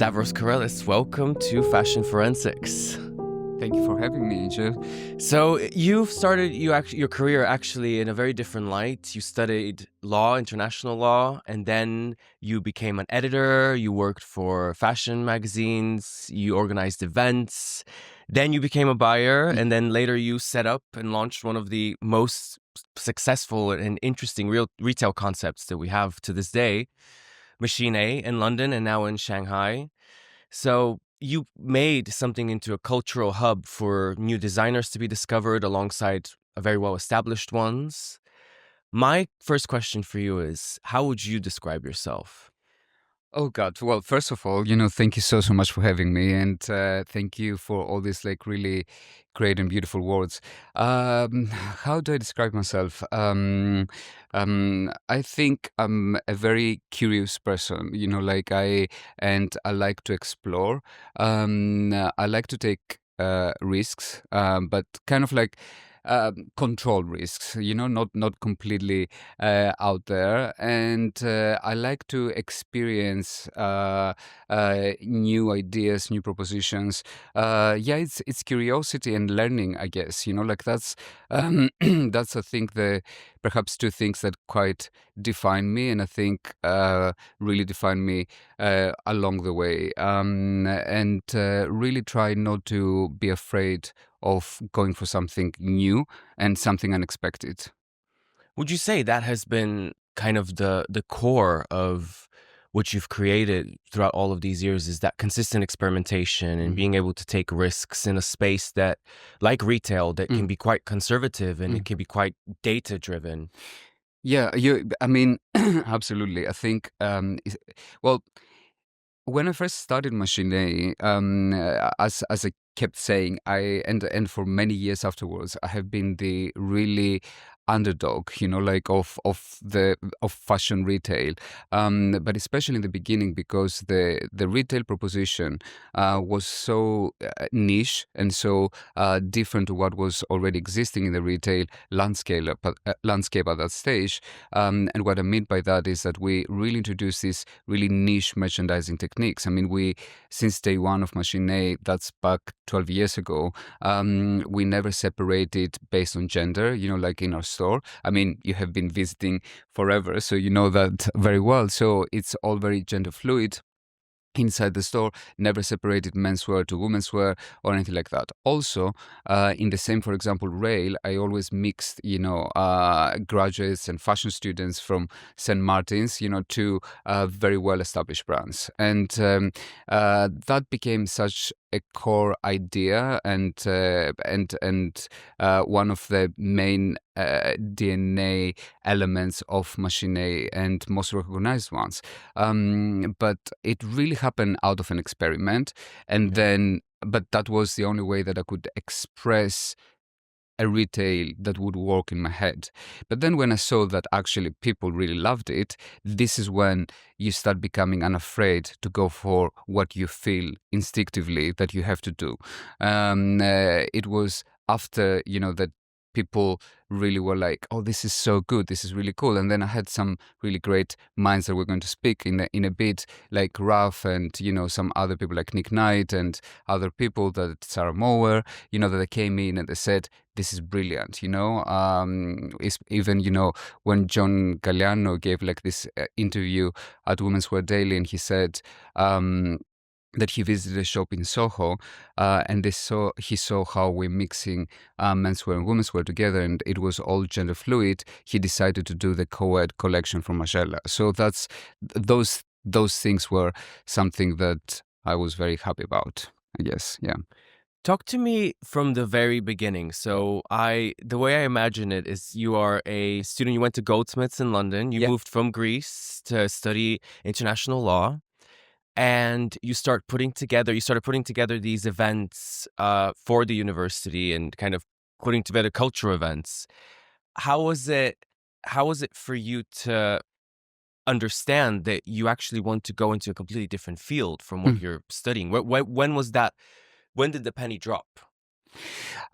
Stavros Karelis. Welcome to Fashion Forensics. Thank you for having me, Angel. So you've started your career actually in a very different light. You studied law, international law, and then you became an editor. You worked for fashion magazines. You organized events. Then you became a buyer, and then later you set up and launched one of the most successful and interesting retail concepts that we have to this day, Machine A in London and now in Shanghai. So you made something into a cultural hub for new designers to be discovered alongside a very well-established ones. My first question for you is, how would you describe yourself? Oh God! Well, first of all, thank you so much for having me, and thank you for all these really great and beautiful words. How do I describe myself? I think I'm a very curious person. I like to explore. I like to take risks, but kind of like control risks, not completely out there. And I like to experience new ideas, new propositions. It's curiosity and learning, I guess. That's that's I think the perhaps two things that quite define me, and I think really define me along the way. And really try not to be afraid of going for something new and something unexpected. Would you say that has been kind of the core of what you've created throughout all of these years, is that consistent experimentation and being able to take risks in a space that, like retail, that can be quite conservative and it can be quite data-driven? Yeah, I mean, absolutely. I think, well, when I first started Machine A, as I kept saying, and for many years afterwards, I have been the really underdog, of fashion retail, but especially in the beginning, because the retail proposition was so niche and so different to what was already existing in the retail landscape at that stage. And what I mean by that is that we really introduced these really niche merchandising techniques. I mean, since day one of Machine A, that's back 12 years ago, we never separated based on gender, like in our store. I mean, you have been visiting forever, so you know that very well. So it's all very gender fluid. Inside the store, never separated menswear to womenswear or anything like that. Also, in the same, for example, rail, I always mixed, graduates and fashion students from St. Martin's, to very well-established brands. And that became such a core idea and one of the main DNA elements of Machine A and most recognized ones. But it really happened out of an experiment, and but that was the only way that I could express a retail that would work in my head. But then when I saw that actually people really loved it, this is when you start becoming unafraid to go for what you feel instinctively that you have to do. It was after, that people really were like, oh, this is so good, this is really cool. And then I had some really great minds that we're going to speak in a bit, like Raf and, some other people like Nick Knight and other people, that Sarah Mower, that they came in and they said, this is brilliant, It's even, when John Galliano gave like this interview at Women's Wear Daily, and he said, that he visited a shop in Soho, and he saw how we're mixing menswear and womenswear together, and it was all gender fluid. He decided to do the co-ed collection from Margiela. So those things were something that I was very happy about, I guess. Yeah. Talk to me from the very beginning. So the way I imagine it is, you are a student, you went to Goldsmiths in London, you moved from Greece to study international law, and you started putting together these events for the university and kind of putting together cultural events. How was it for you to understand that you actually want to go into a completely different field from what you're studying? When was that? When did the penny drop?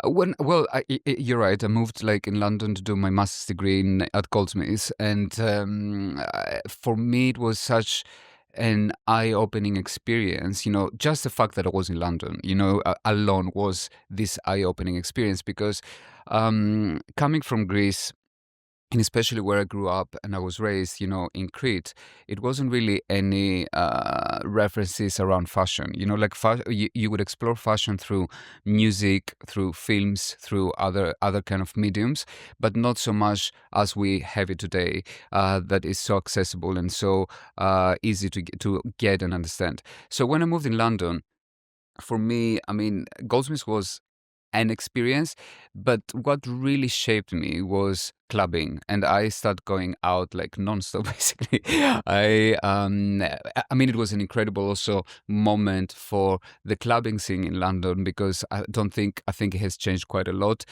You're right. I moved in London to do my master's degree at Goldsmiths, and for me it was such an eye-opening experience. Just the fact that I was in London, alone was this eye-opening experience, because coming from Greece, and especially where I grew up and I was raised, in Crete, it wasn't really any references around fashion. Like you would explore fashion through music, through films, through other kind of mediums, but not so much as we have it today. That is so accessible and so easy to get and understand. So when I moved in London, for me, I mean, Goldsmiths was an experience, but what really shaped me was clubbing, and I started going out like nonstop. Basically, I mean, it was an incredible also moment for the clubbing scene in London, because I think it has changed quite a lot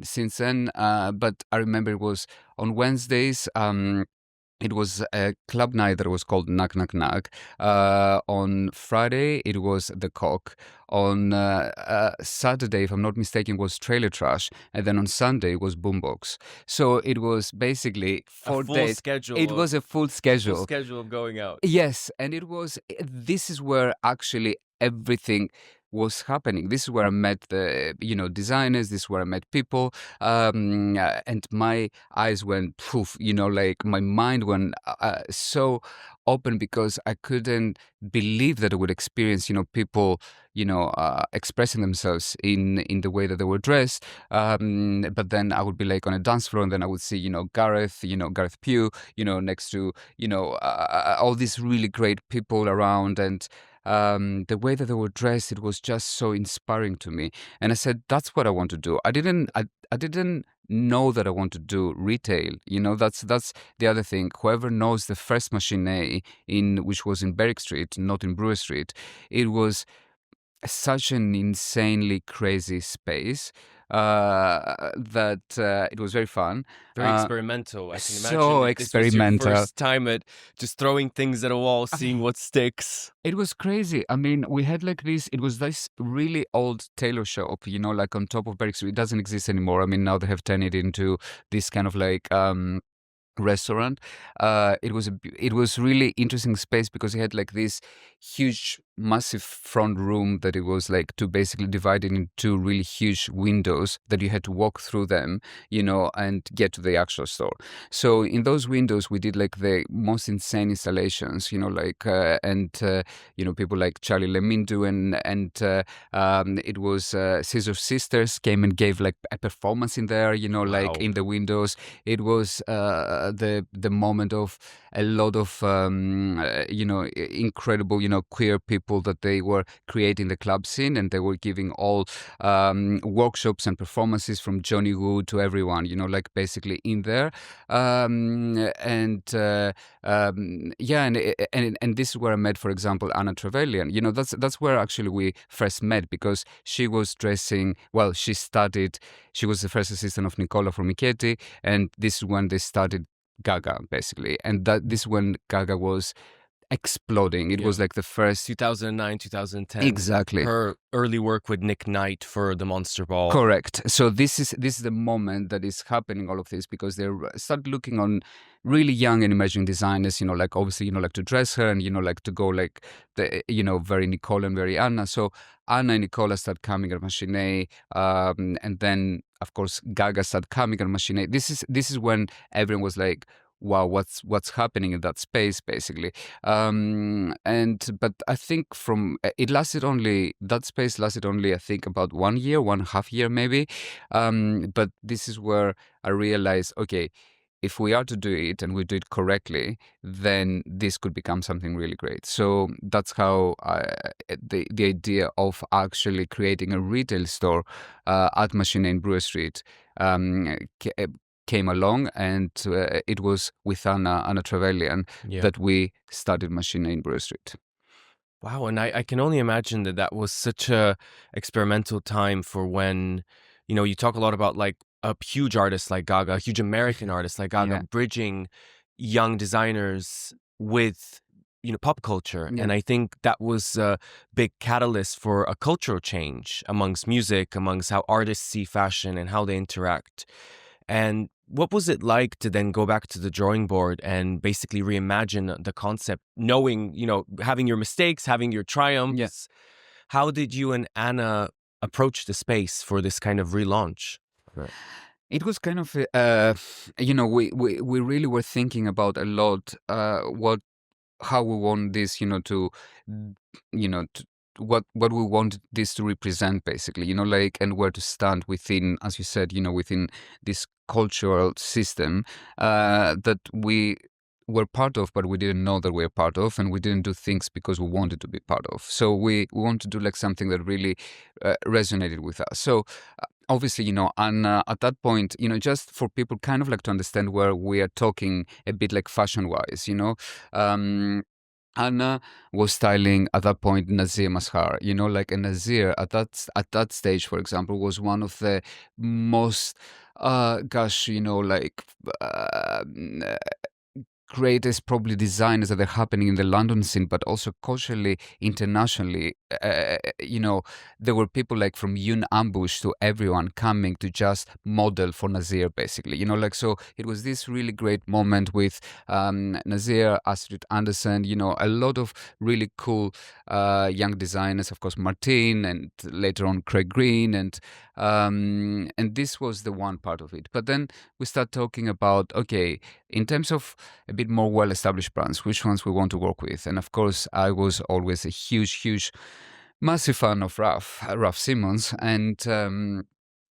since then. But I remember it was on Wednesdays. It was a club night that was called Knock Knock Knock. On Friday, it was The Cock. On Saturday, if I'm not mistaken, was Trailer Trash. And then on Sunday was Boombox. So it was basically A 4 full days. schedule. It was a full schedule. Full schedule of going out. Yes, and this is where actually everything was happening. This is where I met the, designers. This is where I met people. And my eyes went poof, like my mind went so open, because I couldn't believe that I would experience, people, expressing themselves in the way that they were dressed. But then I would be like on a dance floor, and then I would see, Gareth Pugh, next to, all these really great people around, and the way that they were dressed, it was just so inspiring to me. And I said, that's what I want to do. I didn't know that I want to do retail. That's the other thing. Whoever knows the first Machine, which was in Berwick Street, not in Brewer Street, it was such an insanely crazy space that it was very fun. Very experimental. I can imagine. So that experimental. This was your first time at just throwing things at a wall, seeing what sticks. It was crazy. I mean, we had like this, it was this really old tailor shop, like on top of Berwick Street. It doesn't exist anymore. I mean, now they have turned it into this kind of like restaurant. It was really interesting space, because it had like this huge massive front room that it was like to basically divide it into two really huge windows that you had to walk through them, and get to the actual store. So in those windows we did like the most insane installations, people like Charlie Lemindu, and it was Scissor Sisters came and gave like a performance in there, like Wow. in the windows. It was the moment of a lot of incredible queer people that they were creating the club scene, and they were giving all workshops and performances from Johnny Wood to everyone, like basically in there. And this is where I met, for example, Anna Trevelyan. That's where actually we first met, because she was dressing, well, she was the first assistant of Nicola Formichetti, and this is when they started Gaga, basically. And this is when Gaga was exploding. It was like the first 2009, 2010. Exactly. Her early work with Nick Knight for the Monster Ball. Correct. So this is the moment that is happening, all of this, because they start looking on really young and emerging designers, like obviously, like to dress her, and, like to go like the, very Nicola and very Anna. So Anna and Nicola start coming at Machine, and then of course Gaga started coming at Machine. This is when everyone was like, wow, what's happening in that space, basically. But I think that space lasted only, I think, about 1 year, 1.5 year maybe. But this is where I realized, okay, if we are to do it and we do it correctly, then this could become something really great. So that's how the idea of actually creating a retail store at Machine in Brewer Street came along, and it was with Anna Trevelyan that we started Machine in Brewer Street. Wow, and I can only imagine that was such a experimental time for when, you talk a lot about like a huge artist like Gaga, a huge American artist like Gaga, bridging young designers with, pop culture. Yeah. And I think that was a big catalyst for a cultural change amongst music, amongst how artists see fashion and how they interact. And what was it like to then go back to the drawing board and basically reimagine the concept, knowing, having your mistakes, having your triumphs? Yeah. How did you and Anna approach the space for this kind of relaunch? It was kind of, we really were thinking about a lot how we want this, to, what we want this to represent, basically, and where to stand within, as you said, within this cultural system that we were part of, but we didn't know that we were part of, and we didn't do things because we wanted to be part of. So we want to do like something that really resonated with us. So obviously, and at that point, just for people kind of like to understand where we are talking a bit like fashion-wise, Anna was styling at that point Nazir Mazhar, and Nazir at that stage, for example, was one of the most, greatest probably designers that are happening in the London scene, but also culturally, internationally. There were people like from Yoon Ambush to everyone coming to just model for Nazir, basically. So it was this really great moment with Nazir, Astrid Anderson, a lot of really cool young designers, of course, Martin, and later on Craig Green, and this was the one part of it. But then we start talking about, okay, in terms of a bit more well-established brands, which ones we want to work with. And of course, I was always a huge, massive fan of Raf Simons, and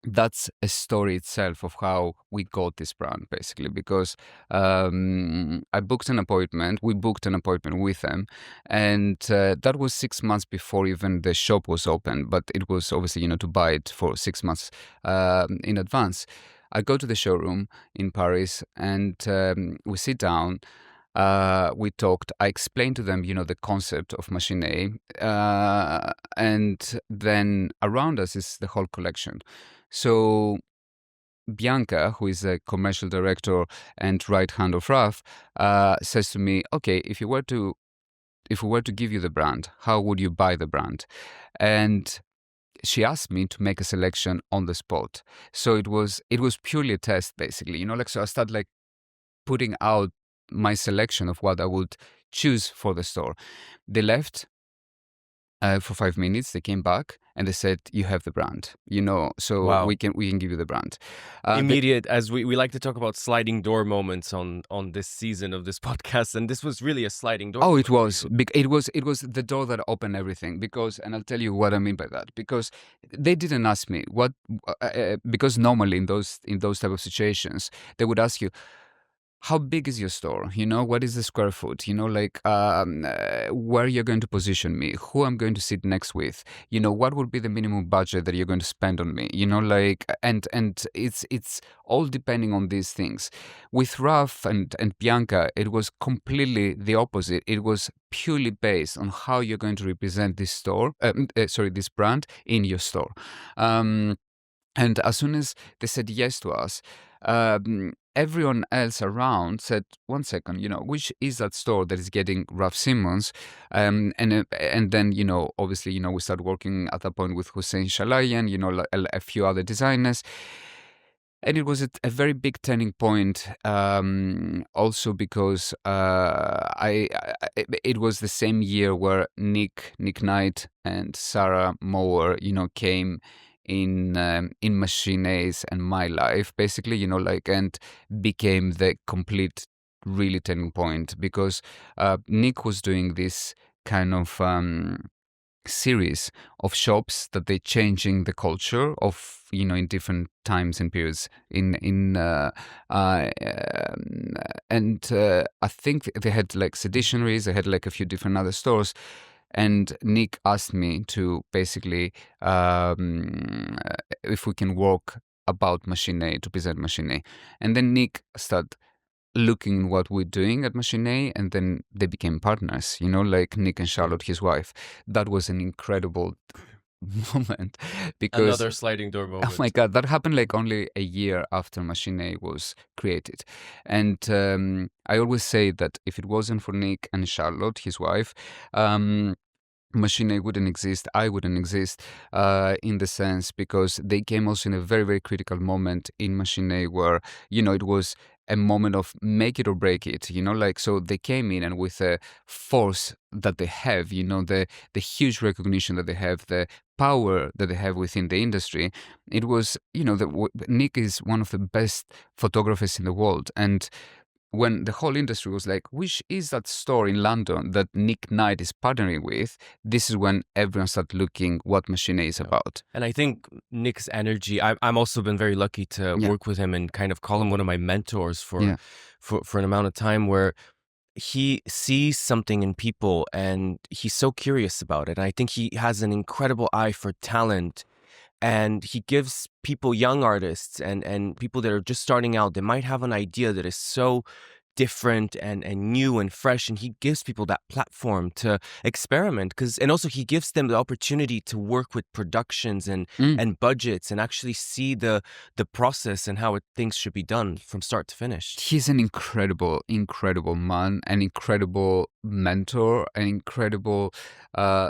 that's a story itself of how we got this brand, basically, because we booked an appointment with them, and that was 6 months before even the shop was open, but it was obviously, to buy it for 6 months in advance. I go to the showroom in Paris, and we sit down. We talked. I explained to them, the concept of Machiné, and then around us is the whole collection. So Bianca, who is a commercial director and right hand of Raf, says to me, "Okay, if we were to give you the brand, how would you buy the brand?" And she asked me to make a selection on the spot. So it was purely a test, basically. So I started like putting out my selection of what I would choose for the store. They left for 5 minutes. They came back and they said, "You have the brand, so Wow. we can give you the brand." Immediate, as we like to talk about sliding door moments on this season of this podcast, and this was really a sliding door. Oh, it was. It was the door that opened everything. Because, and I'll tell you what I mean by that. Because they didn't ask me what, because normally in those type of situations, they would ask you, how big is your store? What is the square foot? Where you're going to position me, who I'm going to sit next with, what would be the minimum budget that you're going to spend on me, and it's all depending on these things. With Raf and Bianca, it was completely the opposite. It was purely based on how you're going to represent this this brand in your store. And as soon as they said yes to us, everyone else around said, "One second, which is that store that is getting Raf Simons?" And then, obviously, we started working at that point with Hussein Shalayan, a few other designers. And it was a very big turning point, also because it was the same year where Nick Knight and Sarah Mower, came in Machines and My Life, basically, and became the complete really turning point, because Nick was doing this kind of series of shops that they're changing the culture of, in different times and periods and I think they had like Seditionaries, they had like a few different other stores. And Nick asked me to basically, if we can work about Machiné, to present Machiné. And then Nick started looking what we're doing at Machiné, and then they became partners, like Nick and Charlotte, his wife. That was an incredible moment, because Another sliding door moment. oh my God, that happened like only a year after Machiné was created. And I always say that if it wasn't for Nick and Charlotte, his wife, Machine A wouldn't exist, I wouldn't exist, in the sense, because they came also in a very, very critical moment in Machine A where, it was a moment of make it or break it, like, so they came in and with a force that they have, the huge recognition that they have, the power that they have within the industry. It was, Nick is one of the best photographers in the world. And when the whole industry was like, which is that store in London that Nick Knight is partnering with, this is when everyone started looking what Machine A is about. And I think Nick's energy, I'm also been very lucky to work with him and kind of call him one of my mentors for an amount of time, where he sees something in people and he's so curious about it. And I think he has an incredible eye for talent. And he gives people, young artists and people that are just starting out, they might have an idea that is so different and new and fresh, and he gives people that platform to experiment, and also he gives them the opportunity to work with productions and budgets and actually see the process and how things should be done from start to finish. He's an incredible man, an incredible mentor, an incredible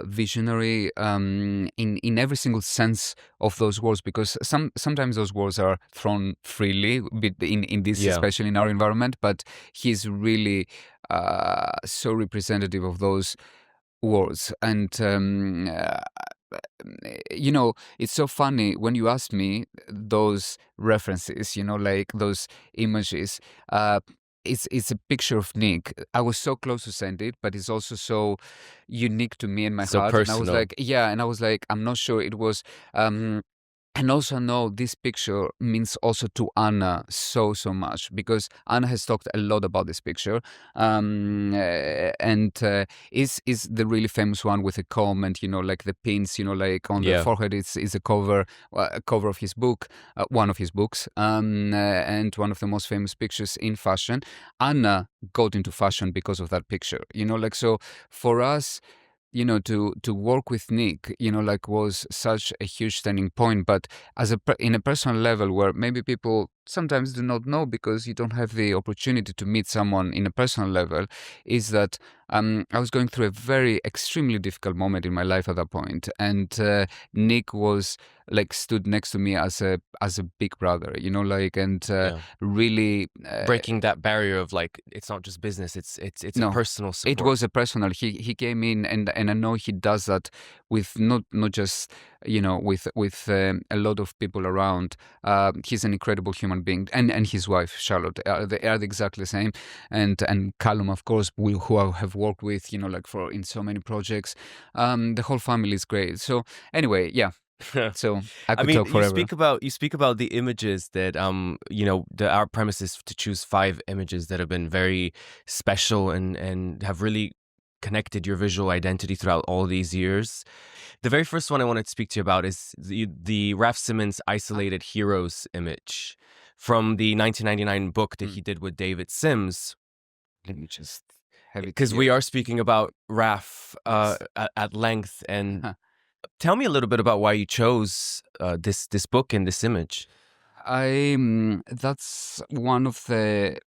visionary, in every single sense of those words, because sometimes those words are thrown freely in this, especially in our environment, but he's really so representative of those words. And it's so funny when you ask me those references, like those images. It's a picture of Nick. I was so close to send it, but it's also so unique to me and my heart. Personal. And I was like, I'm not sure it was. And also know this picture means also to Anna so much, because Anna has talked a lot about this picture, and is the really famous one with a comb and like the pins, like on the forehead. Is a cover of his book, one of his books, and one of the most famous pictures in fashion. Anna got into fashion because of that picture, like, so for us, to work with Nick, was such a huge turning point. But in a personal level, where maybe people sometimes do not know because you don't have the opportunity to meet someone in a personal level, is that I was going through a very extremely difficult moment in my life at that point, and Nick was stood next to me as a big brother, really breaking that barrier of it's not just business, it's a personal support. It was a personal. He came in, and I know he does that with not just with a lot of people around. He's an incredible human being, and his wife Charlotte they are exactly the same, and Callum, of course, who I have worked with, for in so many projects. The whole family is great. So anyway, so I could talk forever. You speak about the images that our premise is to choose 5 images that have been very special and have really connected your visual identity throughout all these years. The very first one I wanted to speak to you about is the Raf Simons Isolated Heroes image from the 1999 book that he did with David Sims. Let me just have it, because we are speaking about Raf at length. And tell me a little bit about why you chose this book and this image. That's one of the.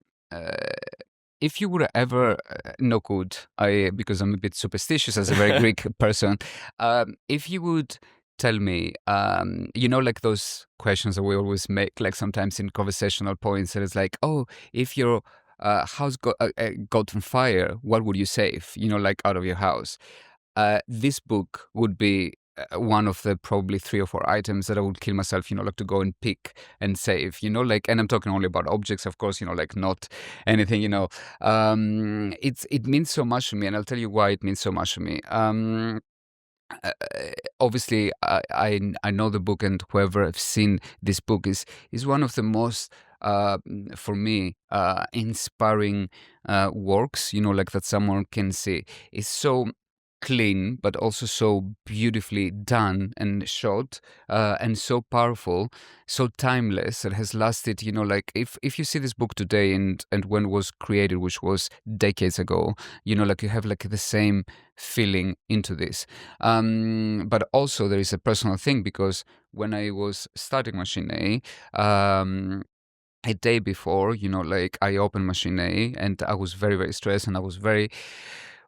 If you would ever because I'm a bit superstitious as a very Greek person, if you would tell me, like those questions that we always make, like sometimes in conversational points, and it's like, oh, if your house got on fire, what would you save? Like out of your house. This book would be one of the probably 3 or 4 items that I would kill myself, like to go and pick and save, and I'm talking only about objects, of course, like not anything, it means so much to me, and I'll tell you why it means so much to me. Obviously, I know the book, and whoever have seen this book is one of the most, for me, inspiring works, that someone can see. It's so clean, but also so beautifully done and shot, and so powerful, so timeless. It has lasted, if you see this book today and when it was created, which was decades ago, you have the same feeling into this. But also there is a personal thing, because when I was starting Machine A, a day before, I opened Machine A, and I was very, very stressed, and I was very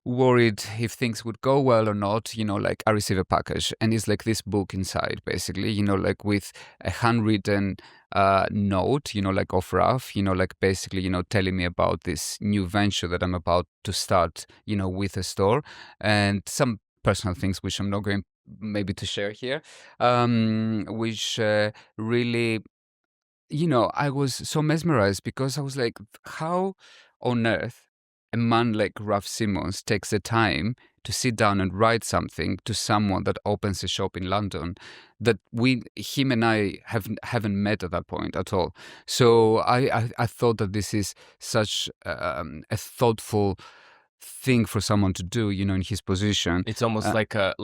worried if things would go well or not, like I receive a package and it's like this book inside, basically, like with a handwritten note, like off rough, like basically, telling me about this new venture that I'm about to start, with a store and some personal things which I'm not going maybe to share here, which really, I was so mesmerized because I was like, how on earth a man like Ralph Simmons takes the time to sit down and write something to someone that opens a shop in London that him and I haven't met at that point at all. So I thought that this is such a thoughtful thing for someone to do, in his position. It's almost like a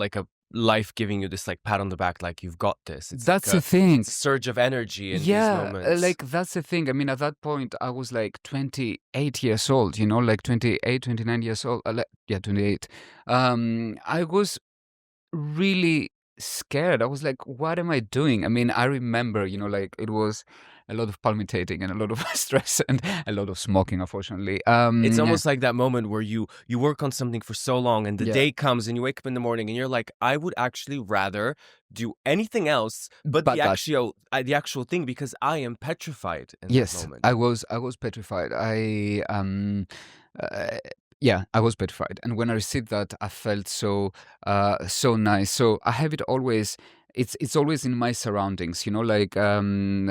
life giving you this like pat on the back, like you've got this. It's That's like the thing. it's a surge of energy in these Yeah, moments. like that's the thing. I mean, at that point, I was like 28 years old, like 28, 29 years old. Yeah, 28. I was really scared. I was like, what am I doing? I mean, I remember, like it was a lot of palmitating and a lot of stress and a lot of smoking, unfortunately. It's almost like that moment where you work on something for so long and the Yeah. day comes and you wake up in the morning and you're like, I would actually rather do anything else but But the that- actual thing, because I am petrified in that Yes, moment. I was petrified. Yeah, I was petrified, and when I received that, I felt so nice. So I have it always. It's always in my surroundings, like and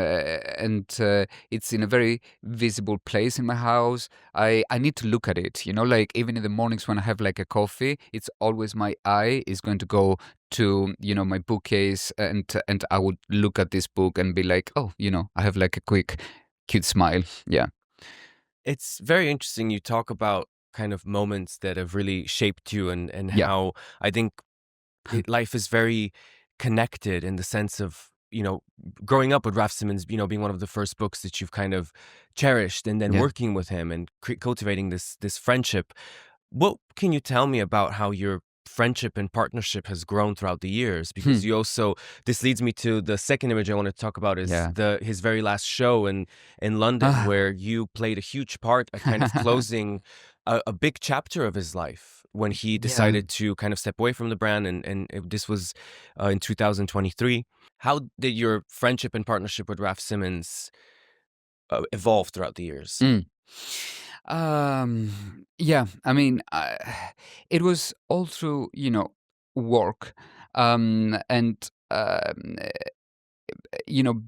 it's in a very visible place in my house. I need to look at it, like even in the mornings when I have like a coffee, it's always my eye is going to go to my bookcase, and I would look at this book and be like, oh, I have like a quick cute smile. Yeah. It's very interesting. You talk about kind of moments that have really shaped you and Yeah. how I think life is very connected in the sense of, growing up with Ralph Simmons, being one of the first books that you've kind of cherished, and then Yeah. working with him and cultivating this friendship. What can you tell me about how your friendship and partnership has grown throughout the years? Because you also, this leads me to the second image I want to talk about is Yeah. his very last show in London, where you played a huge part at kind of closing a big chapter of his life when he decided to kind of step away from the brand, and this was in 2023. How did your friendship and partnership with Ralph Simmons evolve throughout the years? Yeah, I mean, it was all through, work, and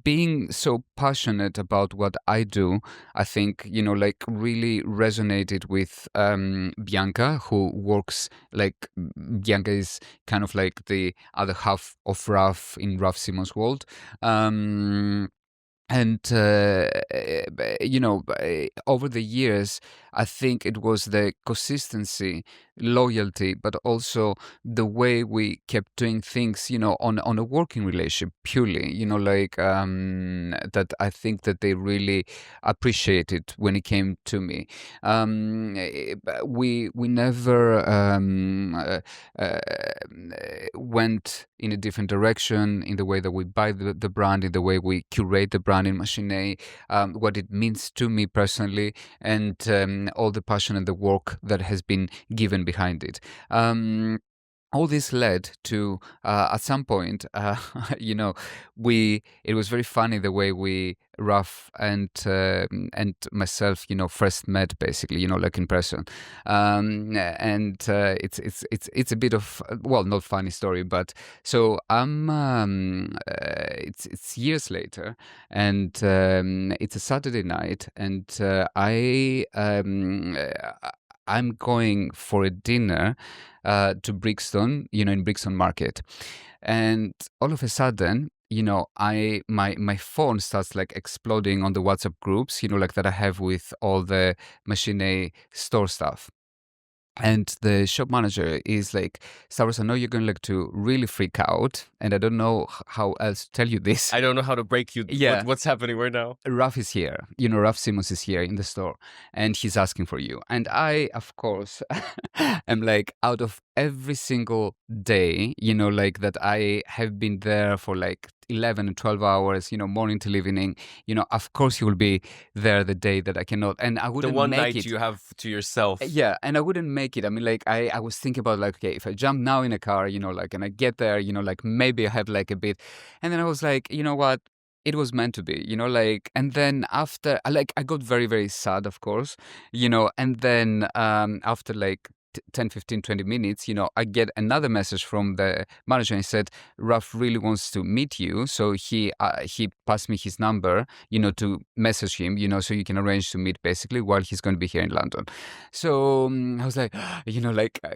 being so passionate about what I do, I think, like really resonated with Bianca, who works like Bianca is kind of like the other half of Ralph in Ralph Simmons' world. And over the years, I think it was the consistency, loyalty, but also the way we kept doing things, on a working relationship purely, like that I think that they really appreciated when it came to me. We never went in a different direction in the way that we buy the brand, in the way we curate the brand in Machine, what it means to me personally, and all the passion and the work that has been given behind it. All this led to at some point, it was very funny the way we Ralph and myself, first met, basically, like in person, and it's a bit of, well, not funny story, but so it's years later, and it's a Saturday night, and I'm going for a dinner to Brixton, in Brixton Market, and all of a sudden, my phone starts like exploding on the WhatsApp groups, like that I have with all the Machine store stuff. And the shop manager is like, Stavros, I know you're going to really freak out, and I don't know how else to tell you this. I don't know how to break you. Yeah. What's happening right now? Ralph is here. Ralph Simmons is here in the store, and he's asking for you. And I, of course, am like out of every single day, like that I have been there for like 11 and 12 hours, morning till evening, of course he will be there the day that I cannot, and I The wouldn't one make night it. you have to yourself. Yeah, and I wouldn't make it. I mean, like I was thinking about like, okay, if I jump now in a car, like, and I get there, like maybe I have like a bit, and then I was like, you know what? It was meant to be, like, and then after, I got very, very sad, of course, and then after like 10, 15, 20 minutes, I get another message from the manager and he said, Raf really wants to meet you. So he passed me his number, to message him, so you can arrange to meet basically while he's going to be here in London. So I was like,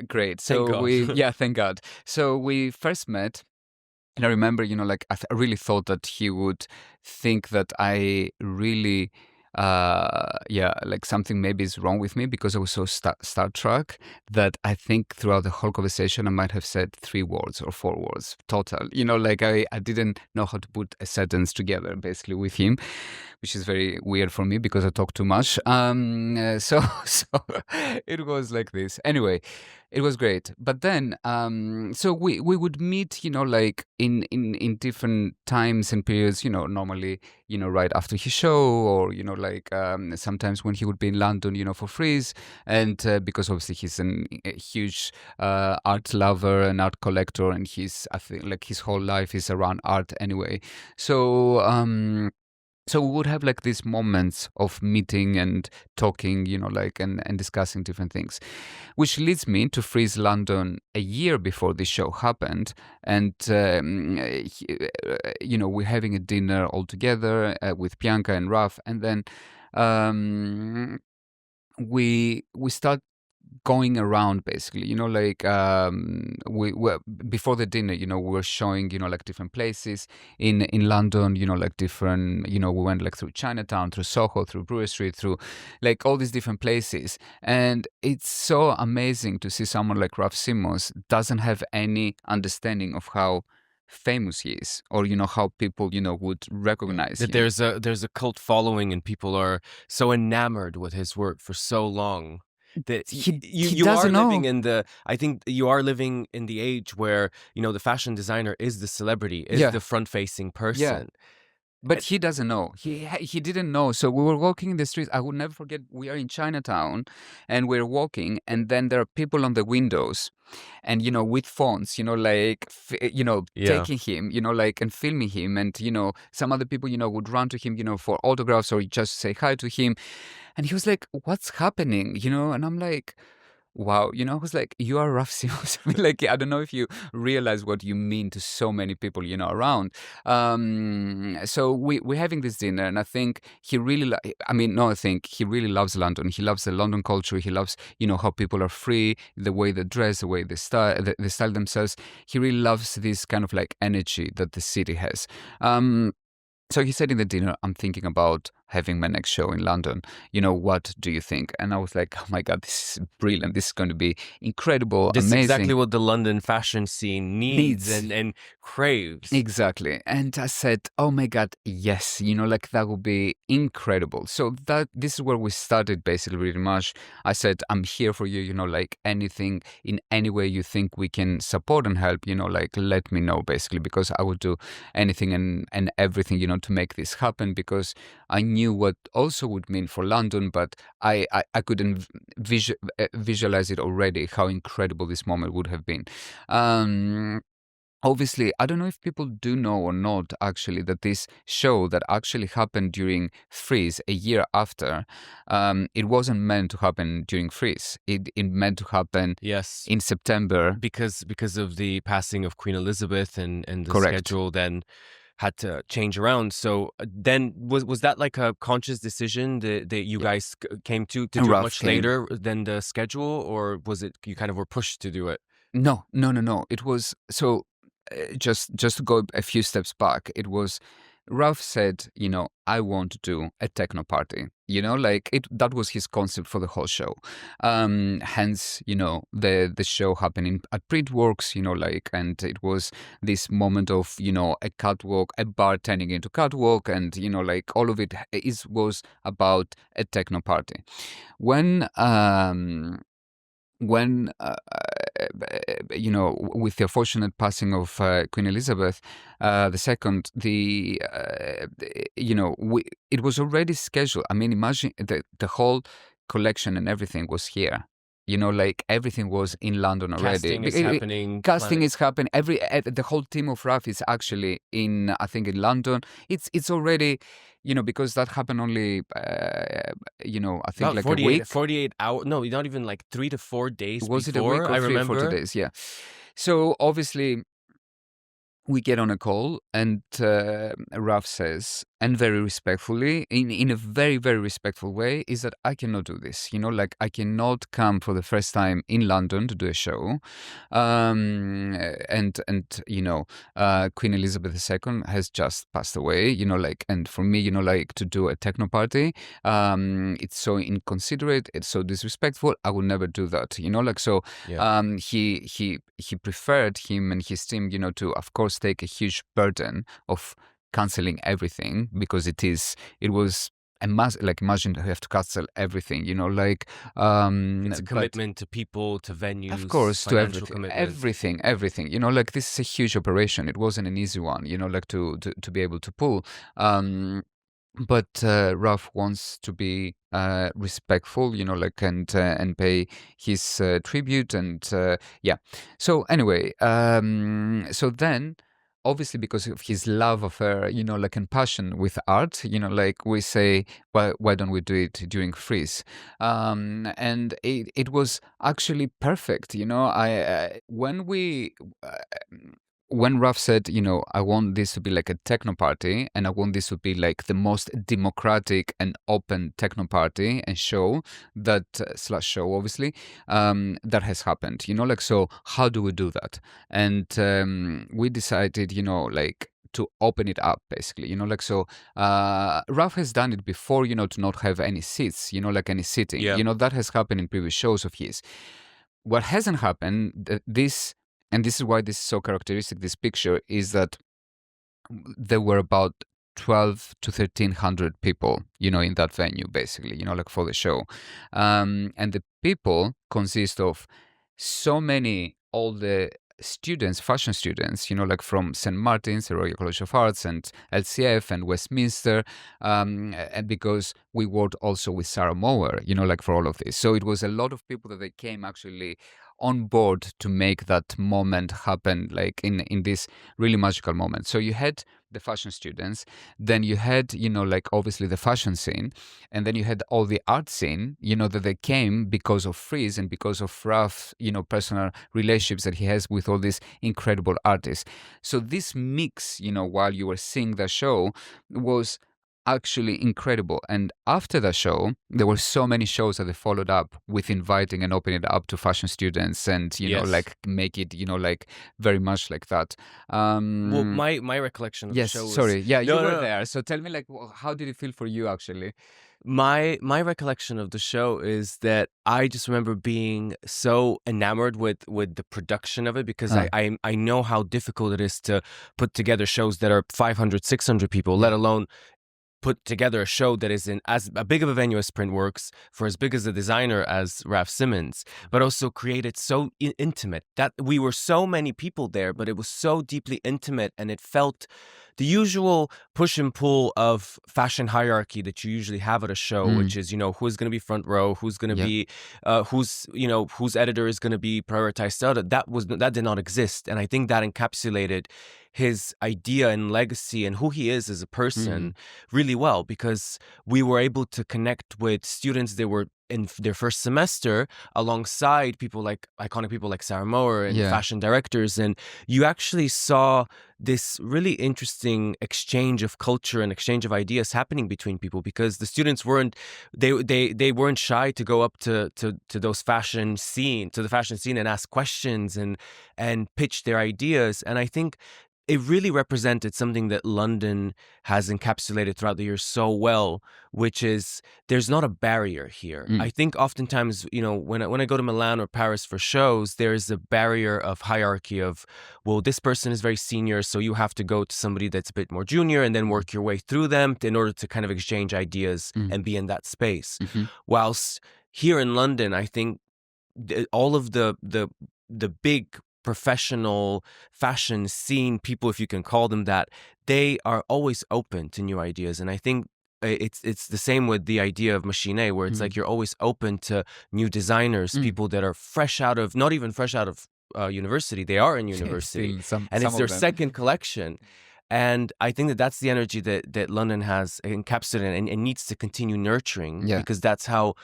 great. Thank So God. yeah, thank God. So we first met. And I remember, like, I really thought that he would think that I really, like something maybe is wrong with me because I was so Star Trek that I think throughout the whole conversation I might have said 3 words or 4 words total. Like I didn't know how to put a sentence together basically with him, which is very weird for me because I talk too much. So it was like this. Anyway, it was great. But then, so we would meet, like in different times and periods, normally, right after his show or, like sometimes when he would be in London, for Freeze. And because obviously he's a huge art lover and art collector, and I think like his whole life is around art anyway. So we would have like these moments of meeting and talking, like and discussing different things, which leads me to Freeze London a year before this show happened, and we're having a dinner all together with Bianca and Raf, and then we start going around basically, like we were before the dinner, we were showing, like different places in London, like different, we went like through Chinatown, through Soho, through Brewer Street, through like all these different places, and it's so amazing to see someone like Ralph Simons doesn't have any understanding of how famous he is, or how people would recognize That him. there's a cult following and people are so enamored with his work for so long that He you are doesn't living know. in the I think you are living in the age where the fashion designer is the celebrity, is Yeah, the front facing yeah. person. But he doesn't know. He didn't know. So we were walking in the streets. I would never forget. We are in Chinatown, and we're walking, and then there are people on the windows, and with phones, like Yeah. taking him, like and filming him, and some other people, would run to him, for autographs or just say hi to him, and he was like, "What's happening?" And I'm like, wow, I was like, you are Raf Simons. I mean, like, I don't know if you realize what you mean to so many people, around. So we're having this dinner, and I think he really, I think he really loves London. He loves the London culture. He loves, how people are free, the way they dress, the way they style themselves. He really loves this kind of like energy that the city has. So he said in the dinner, I'm thinking about having my next show in London. What do you think? And I was like, oh my God, this is brilliant. This is going to be incredible, This is amazing. exactly what the London fashion scene needs. And craves. Exactly. And I said, oh my God, yes, like that would be incredible. So this is where we started basically really much. I said, I'm here for you, like anything in any way you think we can support and help, like let me know basically, because I would do anything and everything, to make this happen, because I knew what also would mean for London, but I couldn't visualize it already, how incredible this moment would have been. Obviously, I don't know if people do know or not, actually, that this show that actually happened during Freeze a year after, it wasn't meant to happen during Freeze. It meant to happen in September. Because of the passing of Queen Elizabeth and the Correct. schedule then had to change around. So then was that like a conscious decision that you guys came to do it much later than the schedule, or was it you kind of were pushed to do it? No. It was so. Just to go a few steps back, it was Ralph said, I want to do a techno party. Like that was his concept for the whole show. Hence, the show happening at Printworks, like, and it was this moment of, a catwalk, a bar turning into catwalk, and like all of it was about a techno party. When when with the unfortunate passing of Queen Elizabeth II, it was already scheduled. I mean, imagine the whole collection and everything was here. Like everything was in London already. Casting is happening. Casting is happening. The whole team of RAF is actually I think in London. It's already, because that happened only, I think About like 48, a week. 48 hours. No, not even like 3 to 4 days Was before. it a week or I 3 or 4 remember. days? Yeah. So obviously we get on a call, and Raf says, and very respectfully, in a very, very respectful way, is that I cannot do this. Like I cannot come for the first time in London to do a show. And Queen Elizabeth II has just passed away, and for me, to do a techno party, it's so inconsiderate, it's so disrespectful. I would never do that, so Yeah. he preferred, him and his team, to, of course, take a huge burden of canceling everything, because it was imagine you have to cancel everything, It's a but commitment to people, to venues, of course, to financial commitment. everything, this is a huge operation. It wasn't an easy one, to be able to pull. But Ralph wants to be respectful, and pay his tribute, and yeah. So anyway, so then, obviously, because of his love of her, and passion with art, we say, why don't we do it during Freeze? And it was actually perfect, when Raf said, I want this to be like a techno party, and I want this to be like the most democratic and open techno party and show that slash show, obviously, that has happened. So how do we do that? And we decided, to open it up, basically, so Raf has done it before, to not have any seats, any sitting. Yeah. That has happened in previous shows of his. What hasn't happened, and this is why this is so characteristic, this picture, is that there were about 12 to 1,300 people, in that venue, basically, for the show. And the people consist of so many, all the students, fashion students, from St. Martin's, the Royal College of Arts, and LCF and Westminster, and because we worked also with Sarah Mower, for all of this. So it was a lot of people that they came actually on board to make that moment happen, like in this really magical moment. So you had the fashion students, then you had, obviously the fashion scene, and then you had all the art scene, that they came because of Freeze and because of Raf's, personal relationships that he has with all these incredible artists. So this mix, while you were seeing the show, was actually incredible. And after the show, there were so many shows that they followed up with inviting and opening it up to fashion students, and make it very much like that. Well, my recollection of yes, the show sorry, was, yeah, you were there. So tell me, how did it feel for you actually? My recollection of the show is that I just remember being so enamored with the production of it, because I know how difficult it is to put together shows that are 500, 600 people, let alone put together a show that is in as big of a venue as Printworks, for as big as a designer as Raf Simons, but also create it so intimate, that we were so many people there, but it was so deeply intimate, and it felt the usual push and pull of fashion hierarchy that you usually have at a show, which is, who's going to be front row, who's going to be, whose editor is going to be prioritized. That did not exist. And I think that encapsulated his idea and legacy and who he is as a person really well, because we were able to connect with students that were in their first semester alongside iconic people like Sarah Mower and fashion directors. And you actually saw this really interesting exchange of culture and exchange of ideas happening between people, because the students weren't shy to go up to the fashion scene and ask questions and pitch their ideas. And I think it really represented something that London has encapsulated throughout the years so well, which is there's not a barrier here. I think oftentimes, when I go to Milan or Paris for shows, there's a barrier of hierarchy of, well, this person is very senior, so you have to go to somebody that's a bit more junior and then work your way through them in order to kind of exchange ideas and be in that space. Whilst here in London, I think all of the big professional fashion scene people, if you can call them that, they are always open to new ideas. And I think it's the same with the idea of machine, where it's like you're always open to new designers, people that are not even fresh out of university. They are in university, and it's their second collection. And I think that's the energy that London has encapsulated and needs to continue nurturing, because that's how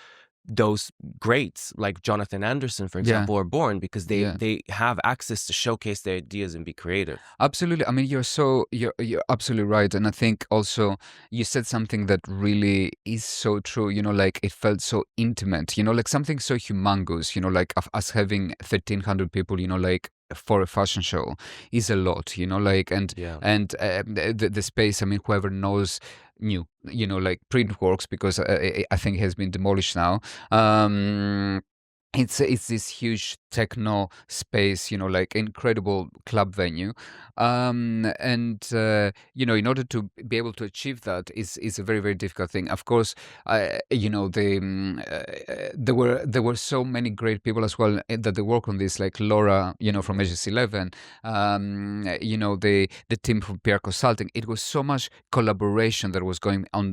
those greats like Jonathan Anderson, for example, are born, because they have access to showcase their ideas and be creative. Absolutely. I mean, you're absolutely right. And I think also you said something that really is so true, like it felt so intimate, like something so humongous, like us having 1,300 people, like for a fashion show is a lot, like, and the space, I mean, whoever knows knew, like Printworks, because I think it has been demolished now. It's this huge techno space, like incredible club venue, and in order to be able to achieve that is a very, very difficult thing. Of course, there were so many great people as well that they work on this, like Laura, from Aegis 11, the team from PR Consulting. It was so much collaboration that was going on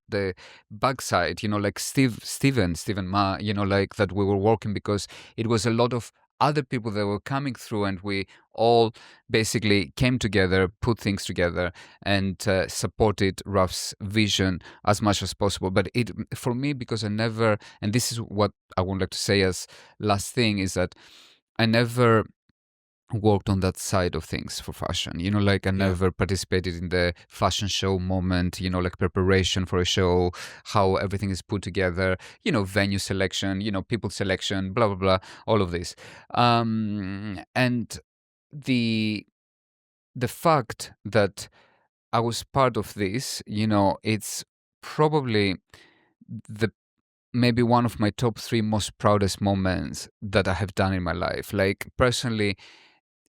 the backside, like Stephen Ma, like that we were working, because it was a lot of other people that were coming through, and we all basically came together, put things together, and supported Raf's vision as much as possible. But for me, because I never, and this is what I would like to say as last thing, is that I never worked on that side of things for fashion, like I never participated in the fashion show moment, like preparation for a show, how everything is put together, venue selection, people selection, blah blah blah, all of this, and the fact that I was part of this, it's probably maybe one of my top 3 most proudest moments that I have done in my life. Like personally,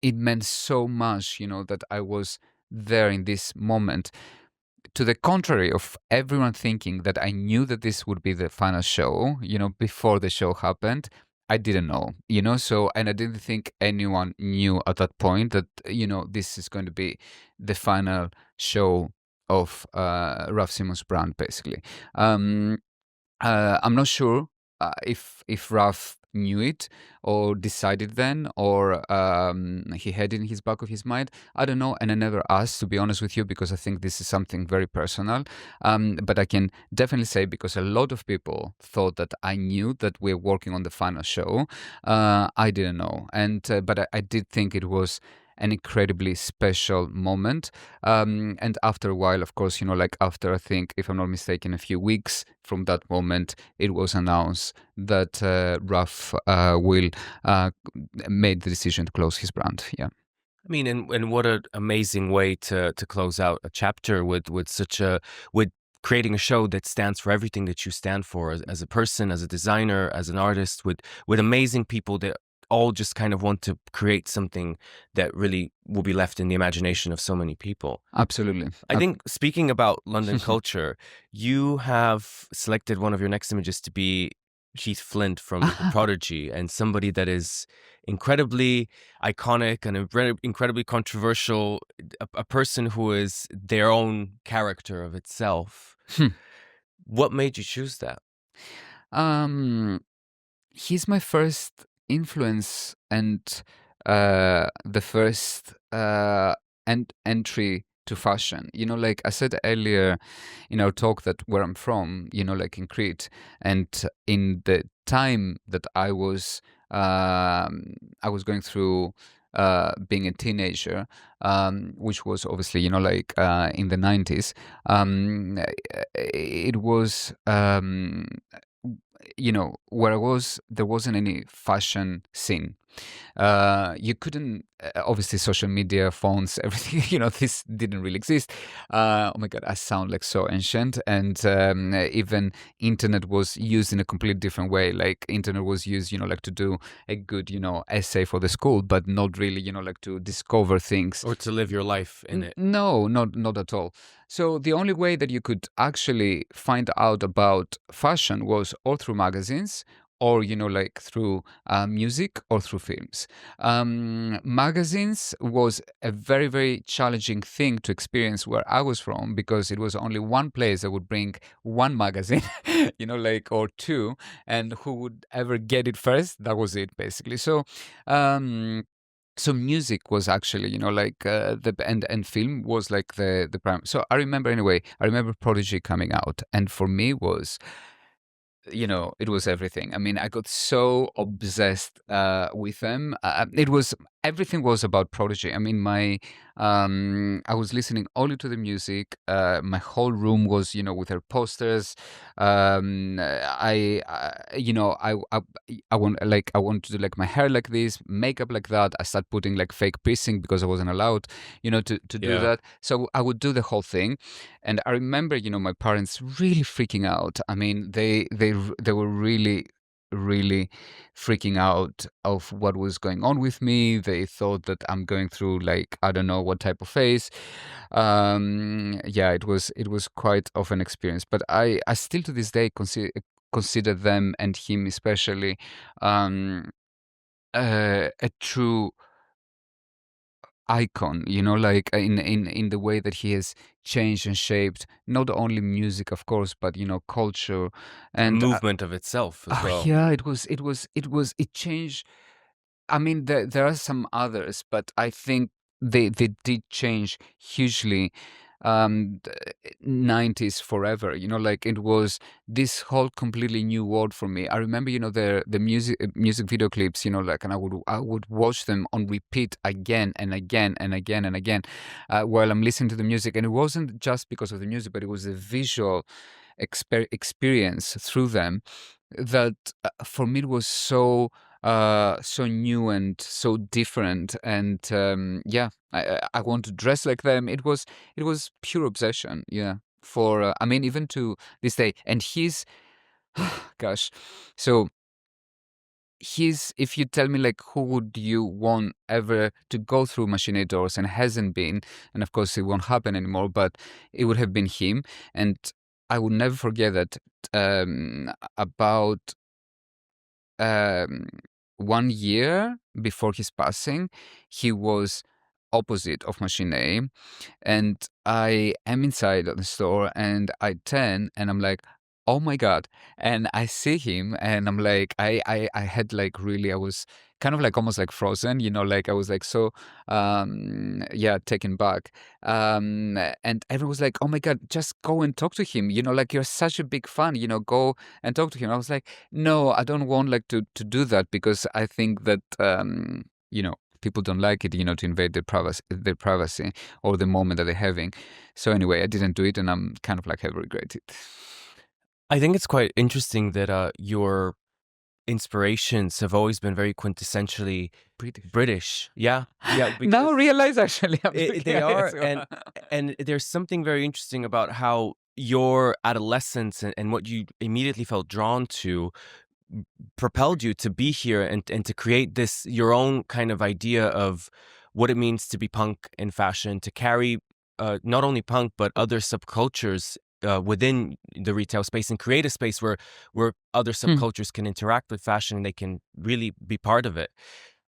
it meant so much, that I was there in this moment. To the contrary of everyone thinking that I knew that this would be the final show, before the show happened, I didn't know, so, and I didn't think anyone knew at that point that, this is going to be the final show of Raf Simons' brand, basically. I'm not sure if Raf knew it or decided then, or he had it in his back of his mind. I don't know, and I never asked, to be honest with you, because I think this is something very personal. But I can definitely say, because a lot of people thought that I knew that we're working on the final show, I didn't know, and but I did think it was an incredibly special moment. And after a while, of course, like after, I think, if I'm not mistaken, a few weeks from that moment, it was announced that Raf will made the decision to close his brand. Yeah. I mean, and what an amazing way to close out a chapter with creating a show that stands for everything that you stand for as a person, as a designer, as an artist, with amazing people that all just kind of want to create something that really will be left in the imagination of so many people. Absolutely. I think, speaking about London culture, you have selected one of your next images to be Keith Flint from Prodigy, and somebody that is incredibly iconic and incredibly controversial, a person who is their own character of itself. What made you choose that? He's my first influence and the first entry to fashion. Like I said earlier in our talk, that where I'm from, like in Crete, and in the time that I was going through being a teenager, which was obviously, like in the 90s, it was where I was, there wasn't any fashion scene. You couldn't, obviously, social media, phones, everything, this didn't really exist. Oh my God, I sound like so ancient. And even internet was used in a completely different way. Like internet was used, like to do a good, essay for the school, but not really, like to discover things. Or to live your life in it. No, not at all. So the only way that you could actually find out about fashion was or through magazines or like through music or through films. Magazines was a very, very challenging thing to experience where I was from, because it was only one place that would bring one magazine, or two, and who would ever get it first, that was it, basically. So music was actually, the and film was like the prime. So I remember, anyway, I remember Prodigy coming out, and for me was, it was everything. I mean, I got so obsessed with them. It was everything was about Prodigy. I mean, I was listening only to the music. My whole room was, with their posters. I want to do like my hair like this, makeup like that. I started putting like fake piercing because I wasn't allowed, to do Yeah. that. So I would do the whole thing. And I remember, my parents really freaking out. I mean, they were really, really freaking out of what was going on with me. They thought that I'm going through, like, I don't know what type of phase. Yeah, it was quite of an experience. But I still to this day consider them, and him especially, a true icon, like in the way that he has changed and shaped not only music, of course, but culture. The And movement of itself as well. yeah, it changed. I mean, there are some others, but I think they did change hugely. 90s forever, like it was this whole completely new world for me. I remember, the music video clips, like, and I would watch them on repeat again and again and again and again, while I'm listening to the music. And it wasn't just because of the music, but it was the visual experience through them that, for me, it was so new and so different. And yeah, I want to dress like them. It was pure obsession, yeah, for I mean, even to this day. And he's gosh, so if you tell me, like, who would you want ever to go through Machine doors and hasn't been, and of course it won't happen anymore, but it would have been him. And I will never forget that, about um, 1 year before his passing, he was opposite of Machine A, and I am inside of the store, and I turn, and I'm like, oh my God. And I see him, and I'm like, I had like, really, I was kind of like almost like frozen, like I was like so, yeah, taken back. And everyone was like, oh my God, just go and talk to him, like, you're such a big fan, go and talk to him. I was like, no, I don't want, like, to do that, because I think that, people don't like it, to invade their privacy or the moment that they're having. So anyway, I didn't do it, and I'm kind of like, have regretted. I think it's quite interesting that your inspirations have always been very quintessentially British. Yeah, yeah. Now I realize, actually, I'm They are, yes. and there's something very interesting about how your adolescence and what you immediately felt drawn to propelled you to be here and to create this your own kind of idea of what it means to be punk in fashion, to carry not only punk but other subcultures within the retail space and create a space where other subcultures can interact with fashion and they can really be part of it.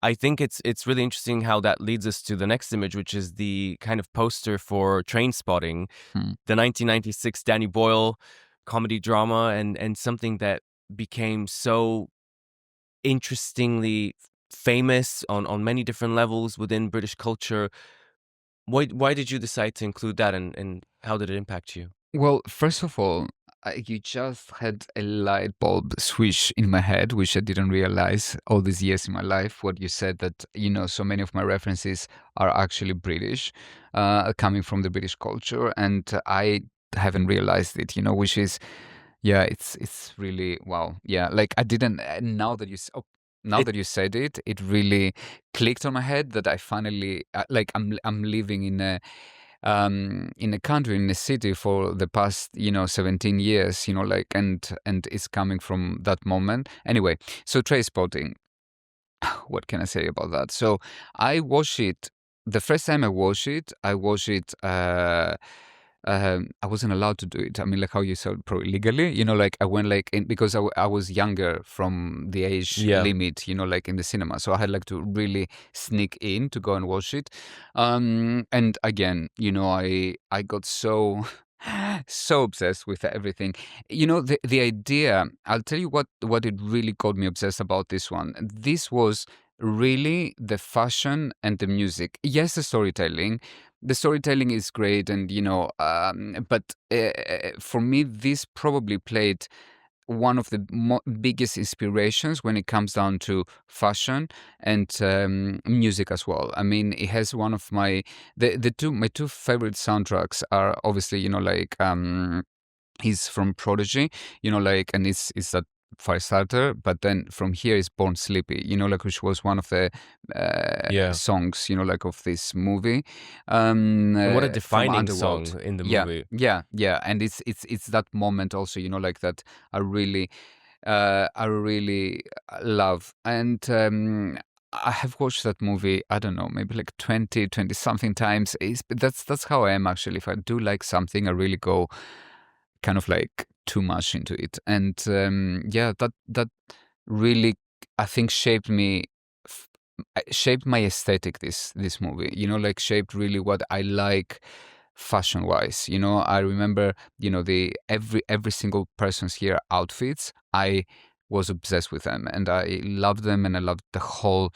I think it's really interesting how that leads us to the next image, which is the kind of poster for Trainspotting, the 1996 Danny Boyle comedy drama, and something that became so interestingly famous on many different levels within British culture. Why did you decide to include that, and how did it impact you? Well, first of all, you just had a light bulb switch in my head, which I didn't realize all these years in my life. What you said, that, so many of my references are actually British, coming from the British culture, and I haven't realized it, which is, yeah, it's really wow. Yeah, like, I didn't. Now that you said it, it really clicked on my head that I finally, like, I'm living in a country, in a city, for the past 17 years, like, and it's coming from that moment. Anyway, so Trainspotting, what can I say about that? So I watched it. The first time I watched it I wasn't allowed to do it. I mean, like how you said, probably legally, like I went like in because I was younger from the age Yeah. limit, like in the cinema. So I had like to really sneak in to go and watch it. And again, I got so so obsessed with everything. The idea, I'll tell you what it really got me obsessed about this one. This was really the fashion and the music. Yes, the storytelling is great, and but for me this probably played one of the biggest inspirations when it comes down to fashion and music as well. I mean, it has one of my two favorite soundtracks are obviously like he's from Prodigy, and it's that Firestarter, but then from here is Born Sleepy, like which was one of the Yeah. songs, like of this movie, And what a from defining Underworld. song in the Yeah, movie. yeah, and it's that moment also, like that I really love, and I have watched that movie, I don't know, maybe like 20 something times. That's how I am actually. If I do like something, I really go kind of like too much into it. And yeah, that really, I think, shaped my aesthetic, this movie, like shaped really what I like fashion wise. I remember, the every single person's here outfits, I was obsessed with them, and I loved them, and I loved the whole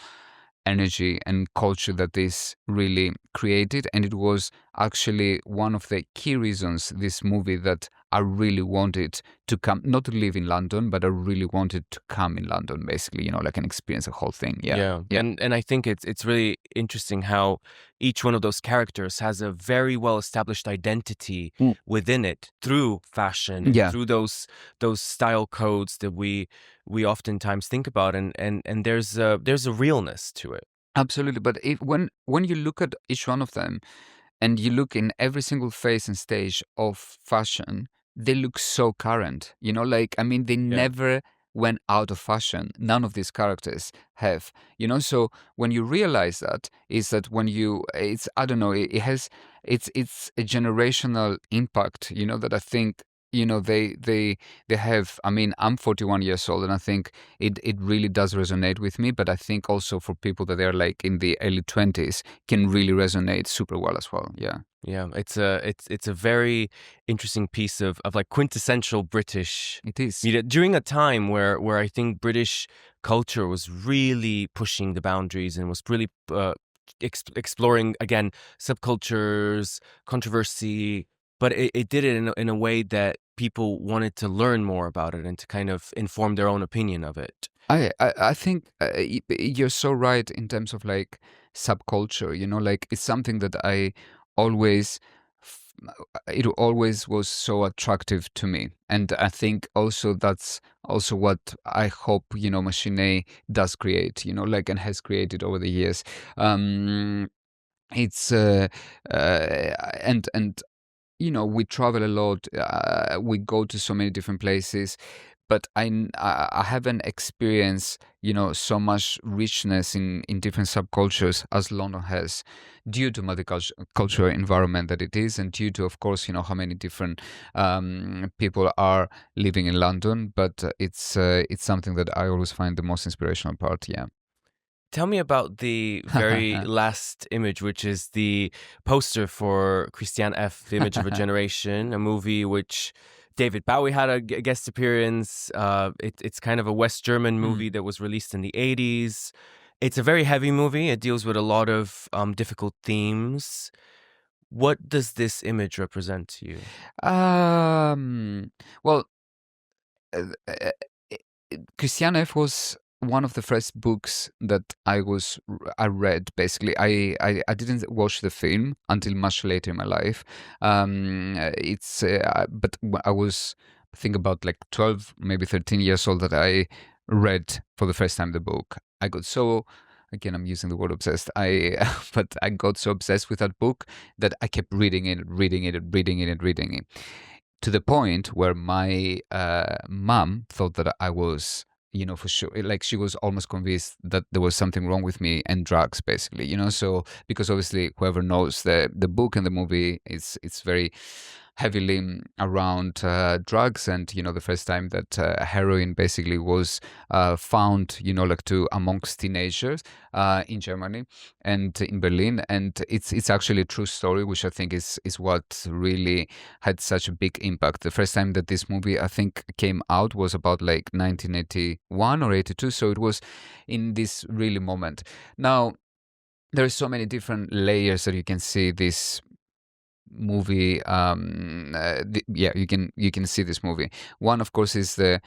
energy and culture that this really created. And it was actually one of the key reasons this movie that I really wanted to come, not to live in London, but I really wanted to come in London, basically, like and experience the whole thing. Yeah. Yeah. Yeah. And I think it's really interesting how each one of those characters has a very well established identity Mm. within it through fashion and Yeah. through those style codes that we oftentimes think about, and there's a realness to it. Absolutely. But when you look at each one of them, and you look in every single phase and stage of fashion, they look so current. Like, I mean, they Yeah. never went out of fashion. None of these characters have. So when you realize that, is that when it's, I don't know, it has, it's a generational impact, that I think, they have. I mean, I'm 41 years old, and I think it really does resonate with me. But I think also for people that are like in the early 20s can really resonate super well as well. Yeah. Yeah, it's a very interesting piece of like quintessential British It is. media during a time where I think British culture was really pushing the boundaries and was really exploring again subcultures, controversy, but it did it in a way that people wanted to learn more about it and to kind of inform their own opinion of it. I think you're so right in terms of like subculture. Like it's something that I always, f- it always was so attractive to me, and I think also that's also what I hope Machine does create. Like and has created over the years. Um, it's and we travel a lot. We go to so many different places, but I haven't experienced so much richness in different subcultures as London has, due to multicultural environment that it is, and due to, of course, how many different people are living in London. But it's something that I always find the most inspirational part. Yeah. Tell me about the very last image, which is the poster for Christiane F., The Image of a Generation, a movie which David Bowie had a guest appearance. It's kind of a West German movie that was released in the 80s. It's a very heavy movie. It deals with a lot of difficult themes. What does this image represent to you? Well, uh, uh, Christiane F. was one of the first books that I read. Basically, I didn't watch the film until much later in my life. But I was, I think, about like 12, maybe 13 years old that I read for the first time the book. I got so, again, I'm using the word obsessed. But I got so obsessed with that book that I kept reading it, reading it, to the point where my mom thought that I was, for sure. Like she was almost convinced that there was something wrong with me and drugs, basically. So because obviously whoever knows the book and the movie, it's very heavily around drugs, and the first time that heroin basically was found, like to amongst teenagers in Germany and in Berlin, and it's actually a true story, which I think is what really had such a big impact. The first time that this movie, I think, came out was about like 1981 or 82, so it was in this really moment. Now, there are so many different layers that you can see this movie. You can see this movie. One, of course, is the,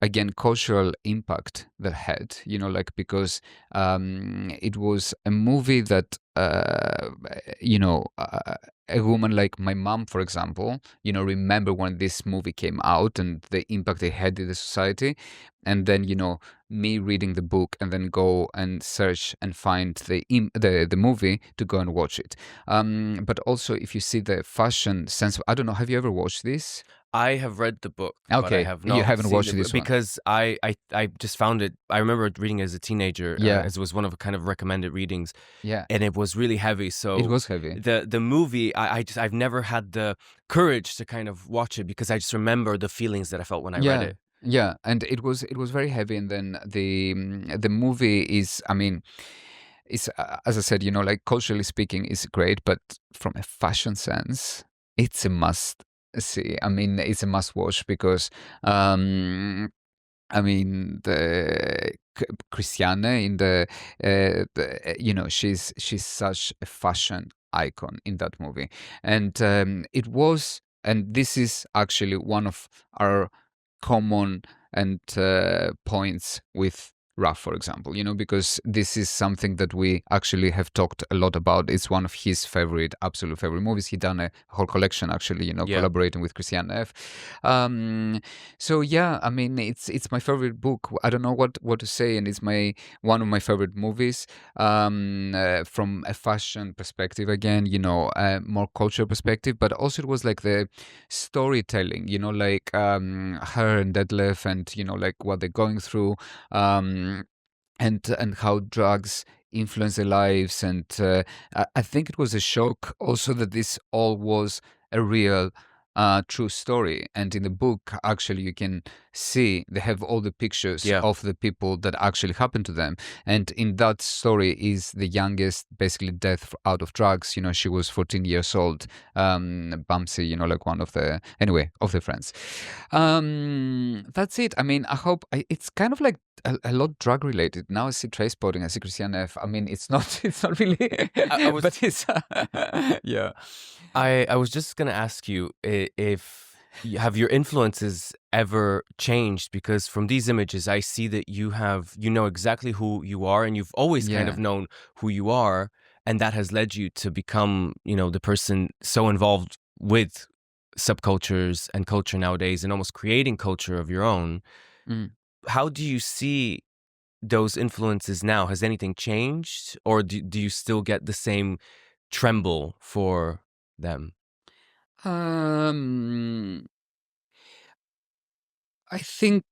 again, cultural impact that had, like, because it was a movie that a woman like my mom, for example, remember when this movie came out and the impact it had in the society. And then, me reading the book and then go and search and find the movie to go and watch it. But also, if you see the fashion sense, I don't know, have you ever watched this? I have read the book, but I Okay, have you not haven't seen watched it this one. because I just found it. I remember reading it as a teenager, Yeah. as it was one of kind of recommended readings, Yeah, and it was really heavy. So it was heavy. the movie, I've never had the courage to kind of watch it because I just remember the feelings that I felt when I read it. Yeah, and it was very heavy, and then the movie is, I mean, it's as I said, like culturally speaking, is great, but from a fashion sense, it's a must see. I mean, it's a must watch because I mean, the Christiane in she's such a fashion icon in that movie, and and this is actually one of our common and points with Raf, for example, because this is something that we actually have talked a lot about. It's one of his absolute favorite movies. He done a whole collection, actually, Yeah. collaborating with Christiane F. So yeah, I mean, it's my favorite book. I don't know what to say, and it's one of my favorite movies. From a fashion perspective, again, more cultural perspective, but also it was like the storytelling, like her and Detlef, and like what they're going through, and how drugs influence their lives. And I think it was a shock also that this all was a real true story. And in the book, actually, you can see they have all the pictures Yeah. of the people that actually happened to them. And in that story is the youngest, basically, death out of drugs. She was 14 years old, Bamsi, like one of the, anyway, of the friends. That's it. I mean, I hope it's kind of like a lot drug related. Now I see Trainspotting, I see Christiane F. I mean, it's not really, but it's yeah. I was just gonna ask you if have your influences ever changed, because from these images I see that you know exactly who you are, and you've always kind of Yeah. known who you are, and that has led you to become, the person so involved with subcultures and culture nowadays, and almost creating culture of your own. Mm. How do you see those influences now? Has anything changed, or do you still get the same tremble for them? Um, I think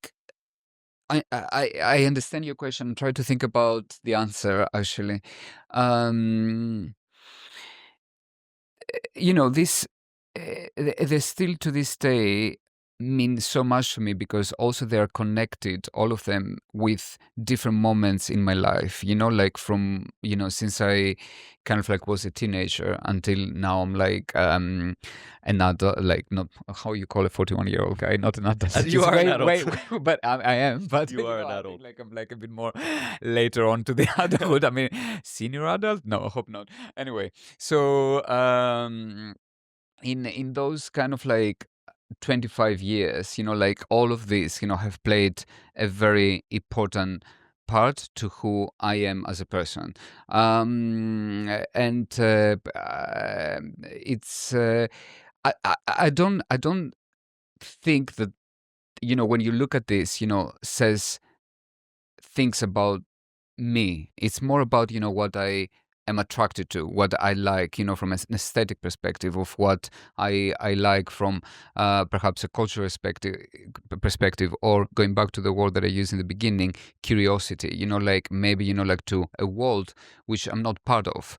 I understand your question. Try to think about the answer, actually. Um, this they still to this day mean so much to me, because also they are connected, all of them, with different moments in my life, like from, since I kind of like was a teenager until now I'm like an adult, like, not how you call a 41-year-old guy, not an adult. You It's are an way, adult. way, but I am, but You are an I adult. think like I'm like a bit more later on to the adulthood. I mean, senior adult? No, I hope not. Anyway, so in those kind of like 25 years, like all of these, have played a very important part to who I am as a person. And it's I don't think that, when you look at this, says things about me. It's more about, what I am attracted to, what I like, from an aesthetic perspective, of what I like from perhaps a cultural perspective, or going back to the word that I used in the beginning, curiosity, like maybe, like to a world which I'm not part of,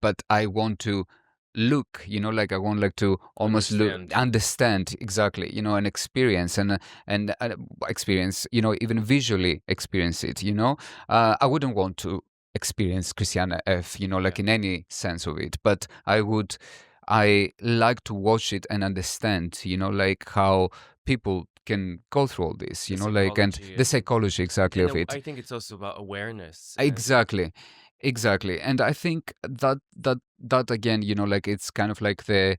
but I want to look, like I want like to almost understand exactly, and experience and experience, even visually experience it, I wouldn't want to experience Christiana F, like in any sense of it, but I like to watch it and understand, like how people can go through all this, like, and the psychology exactly of it. I think it's also about awareness. Exactly. And I think that again, like it's kind of like the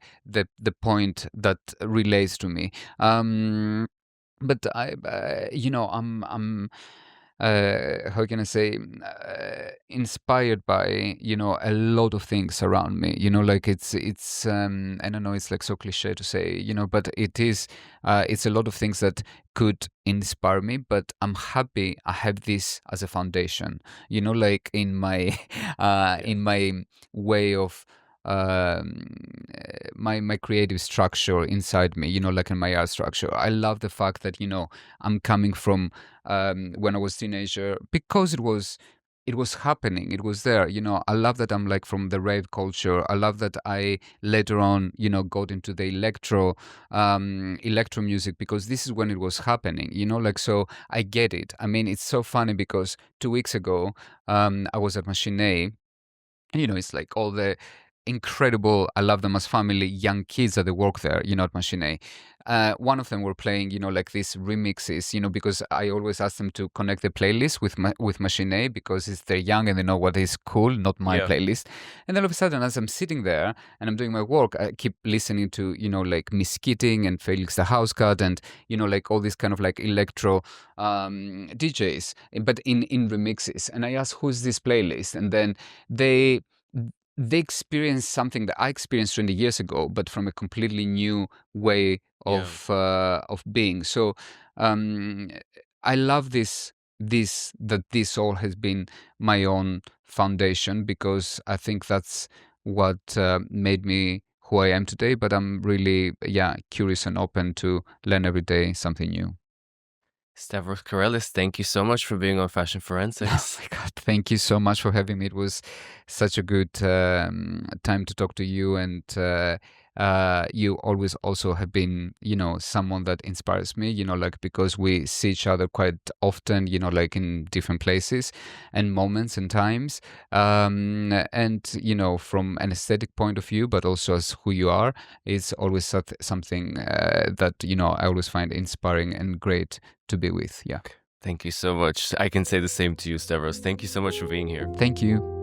point that relates to me. But I'm how can I say, inspired by, a lot of things around me, like it's I don't know, it's like so cliche to say, but it's a lot of things that could inspire me, but I'm happy I have this as a foundation, like in my in my way of my creative structure inside me, like in my art structure. I love the fact that, I'm coming from when I was teenager, because it was happening, it was there, I love that I'm like from the rave culture. I love that I later on, got into the electro music, because this is when it was happening, like, so I get it. I mean, it's so funny because 2 weeks ago I was at Machine, and it's like all the incredible, I love them as family, young kids that they work there, at Machine. One of them were playing, like these remixes, because I always ask them to connect the playlist with Machine, because they're young and they know what is cool, not my playlist. And then all of a sudden, as I'm sitting there and I'm doing my work, I keep listening to, like Miss Keating and Felix the House Cat and, like all these kind of like electro DJs, but in remixes. And I ask, who's this playlist? And then they experience something that I experienced 20 years ago, but from a completely new way of being. So I love this all has been my own foundation, because I think that's what made me who I am today. But I'm really curious and open to learn every day something new. Stavros Karelis, thank you so much for being on Fashion Forensics. Oh my God, thank you so much for having me. It was such a good time to talk to you, and you always also have been, someone that inspires me, like, because we see each other quite often, like in different places and moments and times. And, from an aesthetic point of view, but also as who you are, it's always something that, I always find inspiring and great to be with. Yeah. Thank you so much. I can say the same to you, Stavros. Thank you so much for being here. Thank you.